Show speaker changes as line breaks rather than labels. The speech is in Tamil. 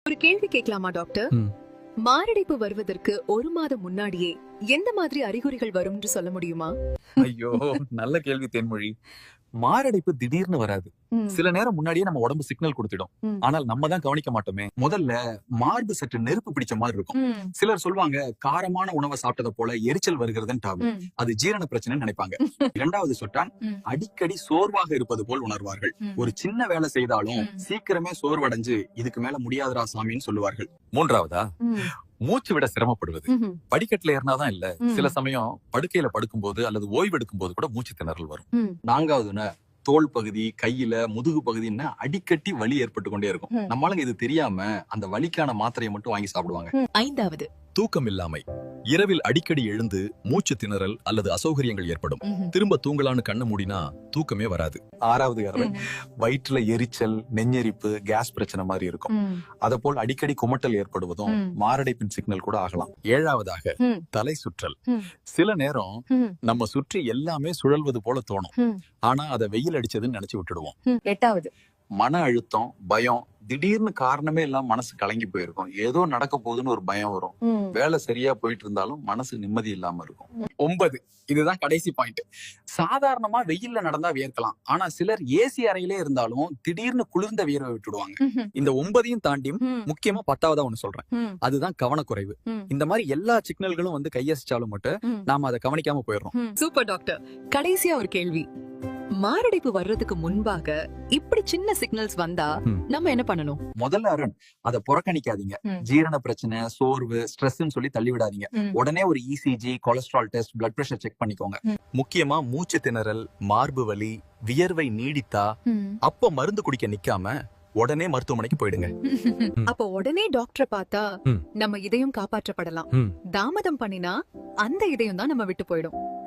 ஒரு கேள்வி கேட்கலாமா டாக்டர்? மாரடைப்பு வருவதற்கு ஒரு மாதம் முன்னாடியே எந்த மாதிரி அறிகுறிகள் வரும்னு சொல்ல முடியுமா?
ஐயோ, நல்ல கேள்வி தேன்மொழி. மாரடைப்பு திடீர்னு வராது. சில நேரம் முன்னாடியே நம்ம உடம்பு சிக்னல் கொடுத்துடும். ஆனால் நம்ம தான் கவனிக்க மாட்டோமே. முதல்ல மார்பு சற்று நெருப்பு பிடிச்ச மாதிரி இருக்கும். சிலர் சொல்வாங்க காரமான உணவை சாப்பிட்டத போல எரிச்சல் வருகிறதுன்னு. அது ஜீரண பிரச்சனைன்னு நினைப்பாங்க. இரண்டாவது சொட்டான் அடிக்கடி சோர்வாக இருப்பது போல் உணர்வார்கள். ஒரு சின்ன வேலை செய்தாலும் சீக்கிரமே சோர்வடைஞ்சு இதுக்கு மேல முடியாதுரா சாமின்னு சொல்லுவார்கள். மூன்றாவதா மூச்சு விட சிரமப்படுவது. படிக்கட்டுல ஏறினாதான் இல்ல, சில சமயம் படுக்கையில படுக்கும்போது அல்லது ஓய்வு எடுக்கும் போது கூட மூச்சு திணறல் வரும். நான்காவதுன்னா தோல் பகுதி, கையில, முதுகு பகுதின்னா அடிக்கடி வலி ஏற்பட்டு கொண்டே இருக்கும். நம்மளுங்க இது தெரியாம அந்த வலிக்கான மாத்திரையை மட்டும் வாங்கி சாப்பிடுவாங்க.
ஐந்தாவது
தூக்கம் இல்லாமை. இரவில் அடிக்கடி எழுந்து மூச்சு திணறல் அல்லது அசௌகரியங்கள் ஏற்படும். திரும்ப தூங்கலான்னு கண்ண மூடினா தூக்கமே வராது. ஆறாவது காரணம் வயிற்றுல எரிச்சல், நெஞ்செரிப்பு, கேஸ் பிரச்சனை மாதிரி இருக்கும். அத போல் அடிக்கடி குமட்டல் ஏற்படுவதும் மாரடைப்பின் சிக்னல் கூட ஆகலாம். ஏழாவதாக தலை சுற்றல். சில நேரம் நம்ம சுற்றி எல்லாமே சுழல்வது போல தோணும். ஆனா அதை வெயில் அடிச்சதுன்னு நினைச்சு விட்டுடுவோம்.
எட்டாவது
மன அழுத்தம், பயம். திடீர்னு காரணமே இல்லாம மனசு கலங்கி போயிருக்கும். ஏதோ நடக்க போகுதுன்னு ஒரு பயம் வரும். வேலை சரியா போயிட்டு இருந்தாலும் மனசு நிம்மதி இல்லாம இருக்கும். 9, இதுதான் கடைசி பாயிண்ட். சாதாரணமா வெயில்ல நடந்தா வியர்க்கலாம். ஆனா சிலர் ஏசி அறையிலே இருந்தாலும் திடீர்னு குளிர்ந்த வியர்வை விட்டுடுவாங்க. இந்த 9ஐயும் தாண்டி முக்கியமா 10வதா ஒண்ணு சொல்றேன். அதுதான் கவனக்குறைவு. இந்த மாதிரி எல்லா சிக்னல்களும் வந்து கையசிச்சாலும் மட்டும் நாம அதை கவனிக்காம போயிடுறோம்.
Super doctor. கடைசியா ஒரு கேள்வி. மாரடைப்பு வர்றதுக்கு முன்பாக இப்படி சின்ன சிக்னல்ஸ் வந்தா நம்ம என்ன பண்ணணும்?
முதல்ல அருண், அதை புறக்கணிக்காதீங்க. ஜீரண பிரச்சனை, சோர்வு, ஸ்ட்ரெஸ்ன்னு சொல்லி தள்ளி விடாதீங்க. உடனே ஒரு ECG, cholesterol test, blood pressure check பண்ணிக்கோங்க. முக்கியமா மூச்சு திணறல், மார்பு வலி, வியர்வை நீடித்தா அப்ப மருந்து குடிக்க நிக்காம உடனே மருத்துவமனைக்கு போயிடுங்க.
அப்ப உடனே டாக்டரை பார்த்தா நம்ம இதயம் காப்பாற்றப்படலாம். தாமதம் பண்ணினா அந்த இதயம் தான் நம்ம விட்டு போயிடும்.